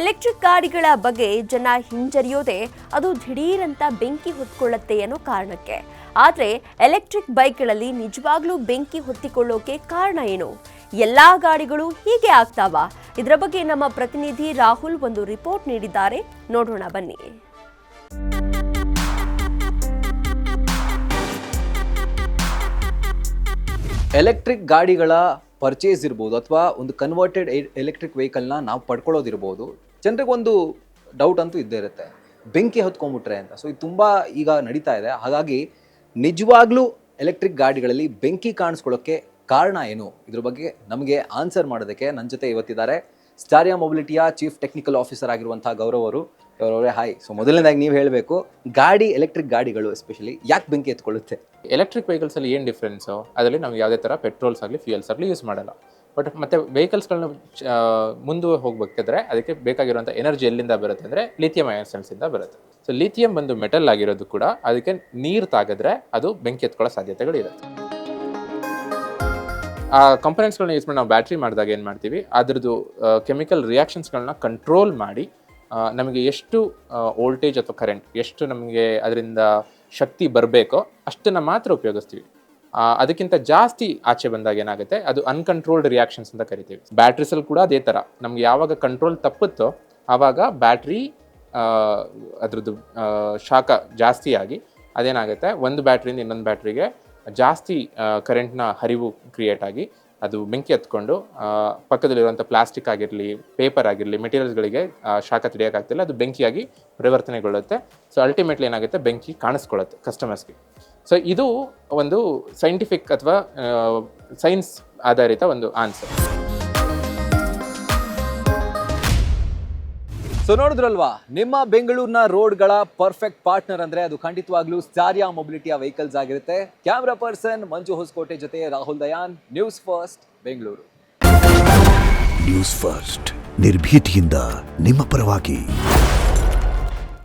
Electric ಗಾಡಿಗಳ ಬಗ್ಗೆ ಜನ ಹಿಂಜರಿಯೋದೇ ಅದು ದಿಢೀರಂತ ಬೆಂಕಿ ಹೊತ್ಕೊಳ್ಳುತ್ತೆ ಅನ್ನೋ ಕಾರಣಕ್ಕೆ. ಆದರೆ ಎಲೆಕ್ಟ್ರಿಕ್ ಬೈಕ್ಗಳಲ್ಲಿ ನಿಜವಾಗ್ಲೂ ಬೆಂಕಿ ಹೊತ್ತಿಕೊಳ್ಳೋಕೆ ಕಾರಣ ಏನು? ಎಲ್ಲಾ ಗಾಡಿಗಳು ಹೀಗೆ ಆಗ್ತಾವಾ? ಇದರ ಬಗ್ಗೆ ನಮ್ಮ ಪ್ರತಿನಿಧಿ ರಾಹುಲ್ ಒಂದು ರಿಪೋರ್ಟ್ ನೀಡಿದ್ದಾರೆ, ನೋಡೋಣ ಬನ್ನಿ. ಎಲೆಕ್ಟ್ರಿಕ್ ಗಾಡಿಗಳ ಪರ್ಚೇಸ್ ಇರ್ಬೋದು ಅಥವಾ ಒಂದು ಕನ್ವರ್ಟೆಡ್ ಎಲೆಕ್ಟ್ರಿಕ್ ವೆಹಿಕಲ್ನ ನಾವು ಪಡ್ಕೊಳ್ಳೋದಿರ್ಬೋದು, ಜನರಿಗೊಂದು ಡೌಟ್ ಅಂತೂ ಇದ್ದೇ ಇರುತ್ತೆ, ಬೆಂಕಿ ಹೊತ್ಕೊಂಡ್ಬಿಟ್ರೆ ಅಂತ. ಸೊ ಇದು ತುಂಬ ಈಗ ನಡೀತಾ ಇದೆ. ಹಾಗಾಗಿ ನಿಜವಾಗ್ಲೂ ಎಲೆಕ್ಟ್ರಿಕ್ ಗಾಡಿಗಳಲ್ಲಿ ಬೆಂಕಿ ಕಾಣಿಸ್ಕೊಳ್ಳೋಕ್ಕೆ ಕಾರಣ ಏನು? ಇದ್ರ ಬಗ್ಗೆ ನಮಗೆ ಆನ್ಸರ್ ಮಾಡೋದಕ್ಕೆ ನನ್ನ ಜೊತೆ ಇವತ್ತಿದ್ದಾರೆ ಸ್ಟಾರಿಯಾ ಮೊಬಿಲಿಟಿಯ ಚೀಫ್ ಟೆಕ್ನಿಕಲ್ ಆಫೀಸರ್ ಆಗಿರುವಂಥ ಗೌರವ್ ಅವರು. ಅವರವರೇ ಹಾಯ್. ಸೊ ಮೊದಲನೇದಾಗಿ ನೀವು ಹೇಳಬೇಕು, ಎಲೆಕ್ಟ್ರಿಕ್ ಗಾಡಿಗಳು ಎಸ್ಪೆಷಲಿ ಯಾಕೆ ಬೆಂಕಿ ಎತ್ಕೊಳ್ಳುತ್ತೆ? ಎಲೆಕ್ಟ್ರಿಕ್ ವೆಹಿಕಲ್ಸಲ್ಲಿ ಏನು ಡಿಫ್ರೆನ್ಸು? ಅದರಲ್ಲಿ ನಾವು ಯಾವುದೇ ಥರ ಪೆಟ್ರೋಲ್ಸ್ ಆಗಲಿ ಫ್ಯೂಯಲ್ಸ್ ಆಗಲಿ ಯೂಸ್ ಮಾಡಲ್ಲ. ಬಟ್ ಮತ್ತು ವೆಹಿಕಲ್ಸ್ಗಳನ್ನ ಮುಂದೆ ಹೋಗ್ಬೇಕಾದ್ರೆ ಅದಕ್ಕೆ ಬೇಕಾಗಿರುವಂಥ ಎನರ್ಜಿ ಎಲ್ಲಿಂದ ಬರುತ್ತೆ ಅಂದರೆ ಲಿಥಿಯಂ ಅಯಾನ್ ಸೆಲ್ಸಿಂದ ಬರುತ್ತೆ. ಸೊ ಲಿಥಿಯಂ ಬಂದು ಮೆಟಲ್ ಆಗಿರೋದು ಕೂಡ ಅದಕ್ಕೆ ನೀರು ತಾಗಿದ್ರೆ ಅದು ಬೆಂಕಿ ಎತ್ಕೊಳ್ಳೋ ಸಾಧ್ಯತೆಗಳಿರುತ್ತೆ. ಆ ಕಂಪೋನೆಂಟ್ಸ್ಗಳನ್ನ ಯೂಸ್ ಮಾಡಿ ನಾವು ಬ್ಯಾಟ್ರಿ ಮಾಡಿದಾಗ ಏನು ಮಾಡ್ತೀವಿ, ಅದರದ್ದು ಕೆಮಿಕಲ್ ರಿಯಾಕ್ಷನ್ಸ್ಗಳನ್ನ ಕಂಟ್ರೋಲ್ ಮಾಡಿ ನಮಗೆ ಎಷ್ಟು ವೋಲ್ಟೇಜ್ ಅಥವಾ ಕರೆಂಟ್ ಎಷ್ಟು ನಮಗೆ ಅದರಿಂದ ಶಕ್ತಿ ಬರಬೇಕೋ ಅಷ್ಟನ್ನು ಮಾತ್ರ ಉಪಯೋಗಿಸ್ತೀವಿ. ಅದಕ್ಕಿಂತ ಜಾಸ್ತಿ ಆಚೆ ಬಂದಾಗ ಏನಾಗುತ್ತೆ, ಅದು ಅನ್ಕಂಟ್ರೋಲ್ಡ್ ರಿಯಾಕ್ಷನ್ಸ್ ಅಂತ ಕರಿತೀವಿ. ಬ್ಯಾಟ್ರೀಸಲ್ಲಿ ಕೂಡ ಅದೇ ಥರ, ನಮ್ಗೆ ಯಾವಾಗ ಕಂಟ್ರೋಲ್ ತಪ್ಪುತ್ತೋ ಆವಾಗ ಬ್ಯಾಟ್ರಿ ಅದ್ರದ್ದು ಶಾಖ ಜಾಸ್ತಿ ಆಗಿ ಅದೇನಾಗುತ್ತೆ, ಒಂದು ಬ್ಯಾಟ್ರಿಯಿಂದ ಇನ್ನೊಂದು ಬ್ಯಾಟ್ರಿಗೆ ಜಾಸ್ತಿ ಕರೆಂಟ್ನ ಹರಿವು ಕ್ರಿಯೇಟ್ ಆಗಿ ಅದು ಬೆಂಕಿ ಹತ್ಕೊಂಡು ಪಕ್ಕದಲ್ಲಿರುವಂಥ ಪ್ಲಾಸ್ಟಿಕ್ ಆಗಿರಲಿ, ಪೇಪರ್ ಆಗಿರಲಿ, ಮೆಟೀರಿಯಲ್ಸ್ಗಳಿಗೆ ಶಾಖ ತಡೆಯೋಕ್ಕಾಗ್ತಿಲ್ಲ, ಅದು ಬೆಂಕಿಯಾಗಿ ಪರಿವರ್ತನೆಗೊಳ್ಳುತ್ತೆ. ಸೊ ಅಲ್ಟಿಮೇಟ್ಲಿ ಏನಾಗುತ್ತೆ, ಬೆಂಕಿ ಕಾಣಿಸ್ಕೊಳ್ಳುತ್ತೆ ಕಸ್ಟಮರ್ಸ್ಗೆ. ಸೊ ಇದು ಒಂದು ಸೈಂಟಿಫಿಕ್ ಅಥವಾ ಸೈನ್ಸ್ ಆಧಾರಿತ ಒಂದು ಆನ್ಸರ್. ಸೊ ನೋಡಿದ್ರಲ್ವಾ, ನಿಮ್ಮ ಬೆಂಗಳೂರಿನ ರೋಡ್ಗಳ ಪರ್ಫೆಕ್ಟ್ ಪಾರ್ಟ್ನರ್ ಅಂದ್ರೆ ಅದು ಖಂಡಿತವಾಗ್ಲೂ ಸ್ಟಾರಿಯಾ ಮೊಬಿಲಿಟಿಯ ವೆಹಿಕಲ್ಸ್ ಆಗಿರುತ್ತೆ. ಕ್ಯಾಮ್ರಾ ಪರ್ಸನ್ ಮಂಜು ಹೊಸಕೋಟೆ ಜೊತೆ Rahul Dayan, news first Bengaluru. News first ನಿರ್ಭೀತಿಯಿಂದ ನಿಮ್ಮ ಪರವಾಗಿ.